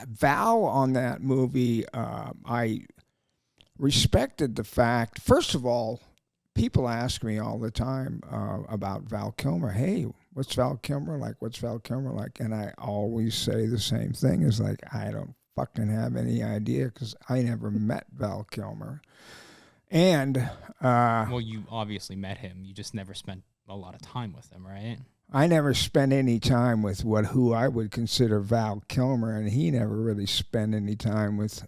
Val on that movie, I respected the fact. First of all, people ask me all the time about Val Kilmer. Hey, what's Val Kilmer like? What's Val Kilmer like? And I always say the same thing: is like I don't fucking have any idea because I never met Val Kilmer. And well, you obviously met him. You just never spent a lot of time with him, right? I never spent any time with who I would consider Val Kilmer, and he never really spent any time with.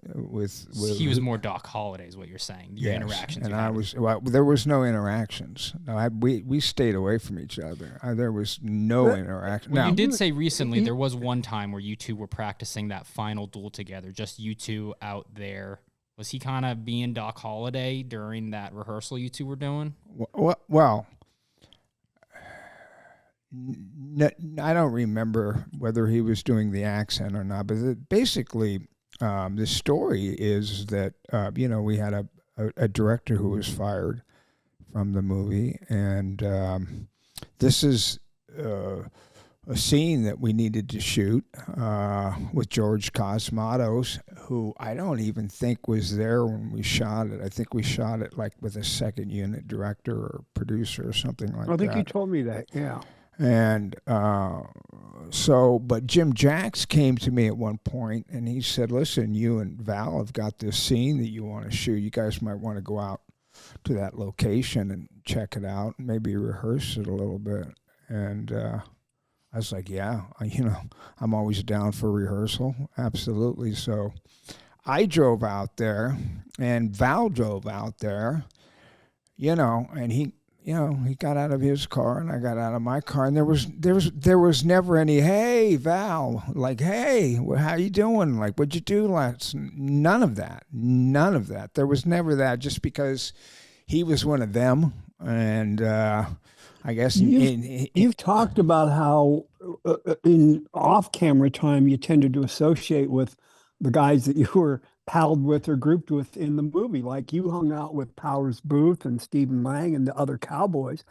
He was more Doc Holliday, is what you're saying. Your interactions, and I was. Well, there was no interactions. No, we stayed away from each other. There was no interaction. Well, now, you did say recently there was one time where you two were practicing that final duel together, just you two out there. Was he kind of being Doc Holliday during that rehearsal you two were doing? Well. I don't remember whether he was doing the accent or not, but basically, the story is that we had a director who was fired from the movie, and this is a scene that we needed to shoot with George Cosmatos, who I don't even think was there when we shot it. I think we shot it like with a second unit director or producer or something like that. I think you told me that, yeah. And but Jim Jacks came to me at one point and he said, listen, you and Val have got this scene that you want to shoot. You guys might want to go out to that location and check it out and maybe rehearse it a little bit. And I was like, yeah, I'm always down for rehearsal. Absolutely. So I drove out there and Val drove out there, and he got out of his car and I got out of my car, and there was never any, hey, Val, like, hey, how you doing? Like, what'd you do last? None of that. There was never that, just because he was one of them. And I guess you've talked about how in off-camera time you tended to associate with the guys that you were palled with or grouped with in the movie. Like you hung out with Powers Booth and Stephen Lang and the other cowboys.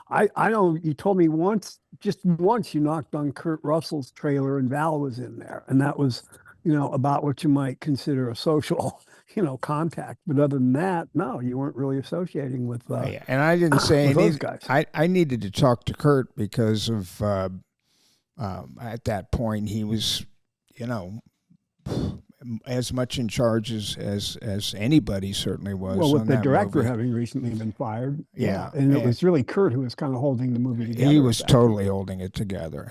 I know you told me just once you knocked on Kurt Russell's trailer and Val was in there. And that was, about what you might consider a social, contact. But other than that, no, you weren't really associating with and I didn't say those guys. I needed to talk to Kurt because of at that point he was, as much in charge as anybody certainly was. Well, with the director having recently been fired. Yeah. And it was really Kurt who was kind of holding the movie together. He was totally holding it together.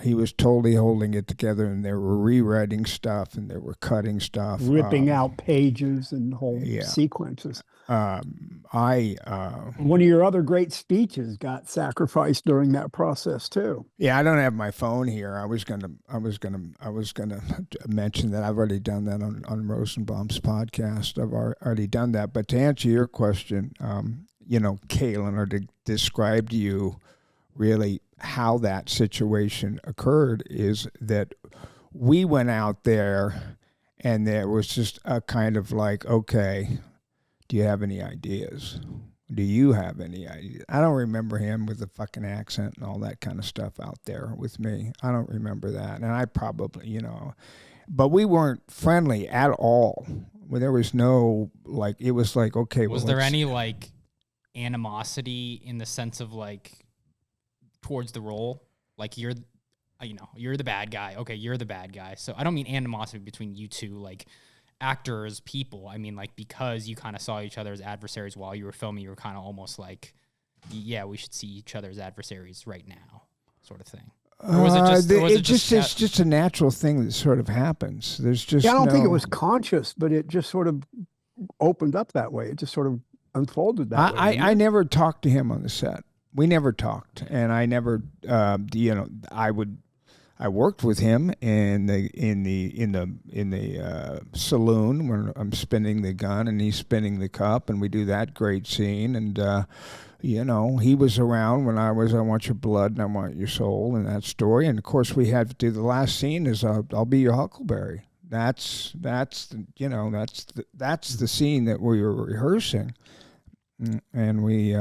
And they were rewriting stuff and they were cutting stuff. Ripping out pages and whole sequences. One of your other great speeches got sacrificed during that process too. Yeah, I don't have my phone here. I was gonna mention that I've already done that on Rosenbaum's podcast. I've already done that. But to answer your question, Caitlin, or to describe to you really how that situation occurred, is that we went out there and there was just a kind of like, okay, do you have any ideas? Do you have any ideas? I don't remember him with the fucking accent and all that kind of stuff out there with me. I don't remember that. And I probably, but we weren't friendly at all. There was no, like, it was like, okay. Was there any, like, animosity in the sense of, like, towards the role? Like, you're the bad guy. Okay, you're the bad guy. So I don't mean animosity between you two, like, actors, people. I mean, like, because you kind of saw each other as adversaries while you were filming, you were kind of almost like, yeah, we should see each other as adversaries right now, sort of thing. Or was it's just a natural thing that sort of happens. There's just I don't think it was conscious, but it just sort of opened up that way. It just sort of unfolded that way. I never talked to him on the set. We never talked, and I never, I worked with him in the saloon when I'm spinning the gun and he's spinning the cup, and we do that great scene. And he was around when I Want Your Blood and I Want Your Soul, and that story. And of course, we had to do the last scene is I'll Be Your Huckleberry. That's the scene that we were rehearsing, and we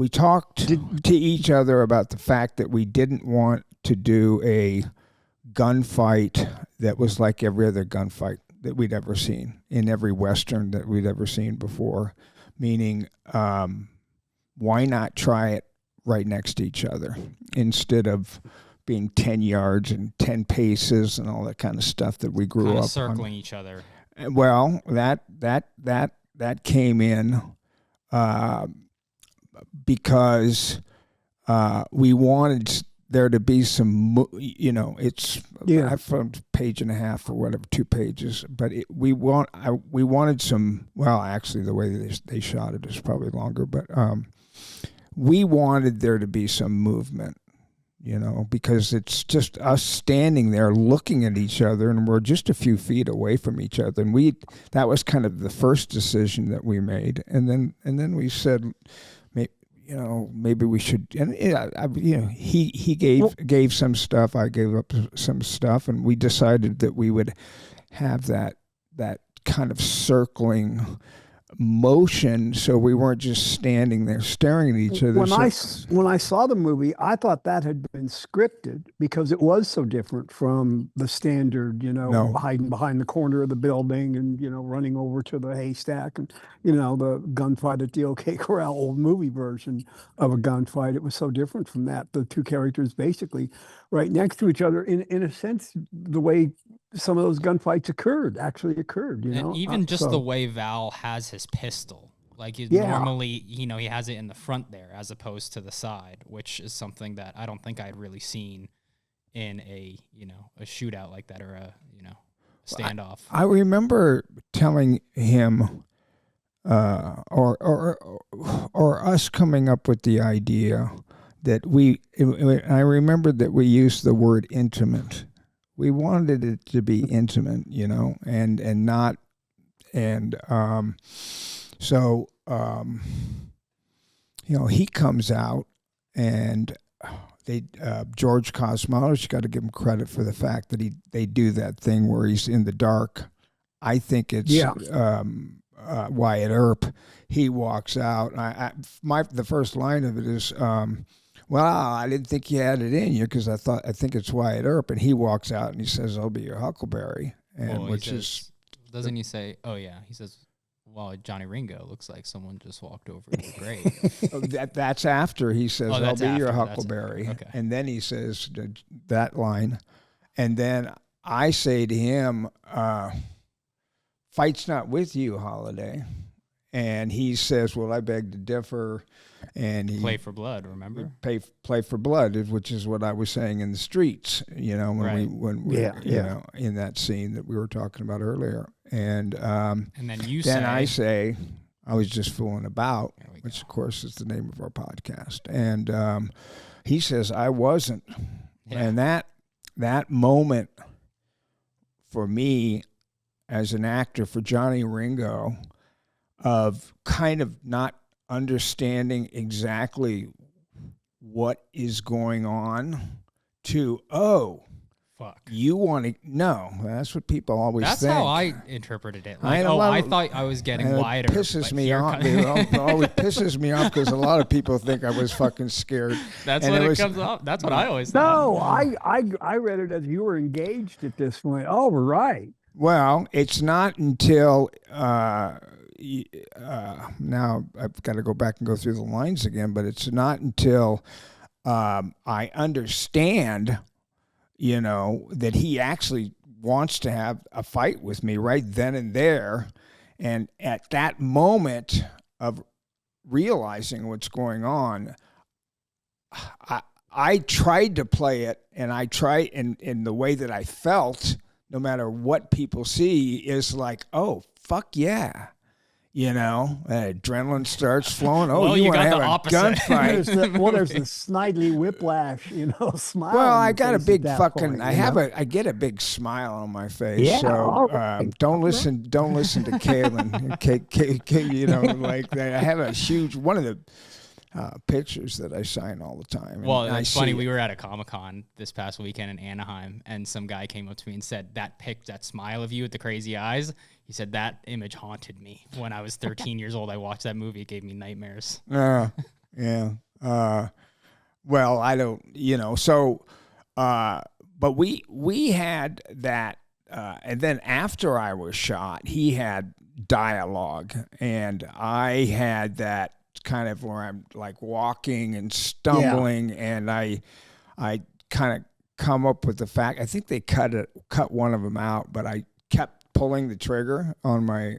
talked to each other about the fact that we didn't want to do a gunfight that was like every other gunfight that we'd ever seen in every Western that we'd ever seen before. Meaning, why not try it right next to each other instead of being 10 yards and 10 paces and all that kind of stuff that we grew kind up of circling on. each other. Well, that came in because we wanted there to be some, it's from page and a half or whatever, 2 pages, but we wanted some. Well, actually, the way they shot it is probably longer, but we wanted there to be some movement. Because it's just us standing there looking at each other, and we're just a few feet away from each other. And that was kind of the first decision that we made. And then we said, maybe we should. And he gave some stuff, I gave up some stuff, and we decided that we would have that kind of circling motion, so we weren't just standing there staring at each other. When I saw the movie, I thought that had been scripted because it was so different from the standard, hiding behind the corner of the building and running over to the haystack and the gunfight at the OK Corral, old movie version of a gunfight. It was so different from that. The two characters basically right next to each other, in a sense, the way some of those gunfights actually occurred, And even just the way Val has his pistol. Like normally, he has it in the front there as opposed to the side, which is something that I don't think I'd really seen in a shootout like that or a standoff. I remember telling him or us coming up with the idea that I remember that we used the word intimate. We wanted it to be intimate, and not, and so he comes out, and George Cosmatos, you got to give him credit for the fact that they do that thing where he's in the dark. I think it's Wyatt Earp. He walks out. The first line of it is. Well, I didn't think you had it in you because I think it's Wyatt Earp, and he walks out and he says, "I'll be your Huckleberry," and doesn't he say? Oh yeah, he says, "Well, Johnny Ringo looks like someone just walked over the grave." That's after he says, "I'll be your after. Huckleberry," Okay. And then he says that line, and then I say to him, "Fight's not with you, Holiday," and he says, "Well, I beg to differ." And he play for blood, remember? Play for blood, which is what I was saying in the streets, when we in that scene that we were talking about earlier. And then I say, I was just fooling about, which of course is the name of our podcast. And he says, I wasn't. Yeah. And that moment for me as an actor, for Johnny Ringo, of kind of not understanding exactly what is going on to, fuck, you want to, no, that's what people always think. That's how I interpreted it. Like, I thought I was getting wider. It pisses me off. It always pisses me off because a lot of people think I was fucking scared. That's what it comes off. That's what I always thought. No, I read it as you were engaged at this point. Oh, right. Well, it's not until now I've got to go back and go through the lines again, but it's not until I understand, that he actually wants to have a fight with me right then and there. And at that moment of realizing what's going on, I tried to play it, and I tried in the way that I felt, no matter what people see, is like, oh, fuck yeah. Adrenaline starts flowing. Oh, well, you want to have the a opposite. gunfight? There's the snidely whiplash, smile. Well, I got a big fucking. I get a big smile on my face. Yeah, so right. Don't listen to Kaylin. Like that. I have a huge one of the pictures that I sign all the time. Well, it's funny. We were at a Comic-Con this past weekend in Anaheim, and some guy came up to me and said, that smile of you with the crazy eyes, he said, that image haunted me. When I was 13 years old, I watched that movie. It gave me nightmares. Yeah. Well, I don't, so, but we had that, and then after I was shot, he had dialogue, and I had that kind of where I'm like walking and stumbling, and I kind of come up with the fact. I think they cut one of them out, but I kept pulling the trigger on my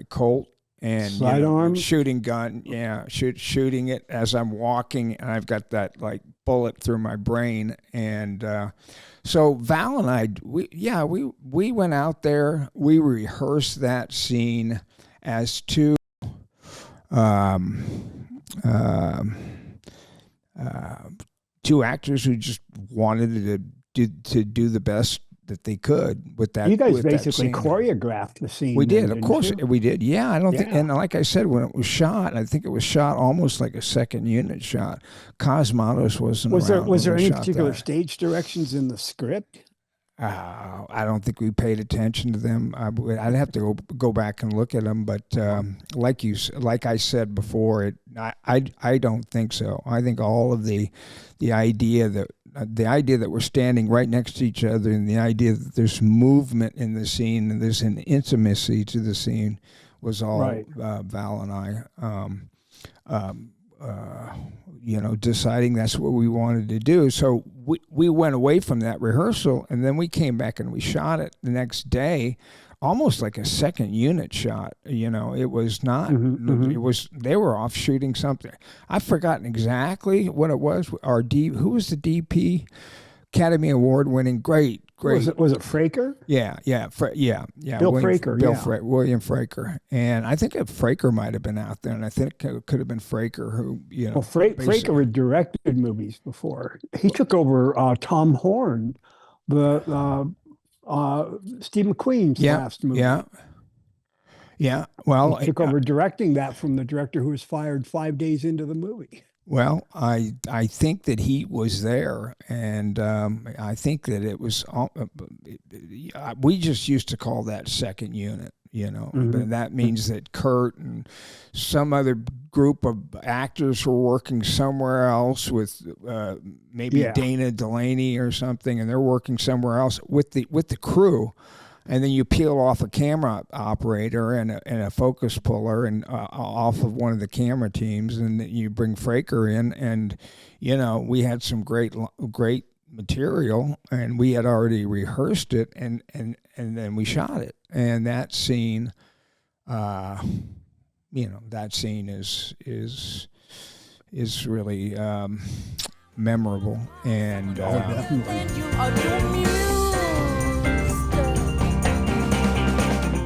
Colt and Sidearm shooting gun, shooting it as I'm walking, and I've got that like bullet through my brain, and so Val and I, we went out there, we rehearsed that scene as two two actors who just wanted to do the best that they could with that. You guys with that basically scene. choreographed the scene. We then, did, of course, you? we did. Yeah, I don't think, and like I said, when it was shot, I think it was shot almost like a second unit shot. Cosmatos wasn't. Was around there when we any shot particular that. stage directions in the script? I don't think we paid attention to them. I'd have to go back and look at them, but like I said before, I don't think so. I think all of the idea that we're standing right next to each other, and the idea that there's movement in the scene and there's an intimacy to the scene was all Right. Val and I. Deciding that's what we wanted to do. So we went away from that rehearsal, and then we came back and we shot it the next day, almost like a second unit shot. It was not. Mm-hmm. It was. They were off shooting something. I've forgotten exactly what it was. Who was the DP? Academy Award winning. Great. Was it Fraker? Yeah. Bill Fraker, William Fraker, and I think Fraker might have been out there, and I think it could have been Fraker who, Well, Fraker had directed movies before. He took over Tom Horn, the Steve McQueen's last movie. Yeah. Well, he took over directing that from the director who was fired 5 days into the movie. Well, I think that he was there, and I think that it was. We just used to call that second unit, but that means that Kurt and some other group of actors were working somewhere else with maybe Dana Delaney or something, and they're working somewhere else with the crew. And then you peel off a camera operator and a focus puller and off of one of the camera teams, and you bring Fraker in, and we had some great material, and we had already rehearsed it, and then we shot it, and that scene, that scene is really memorable, and. Definitely.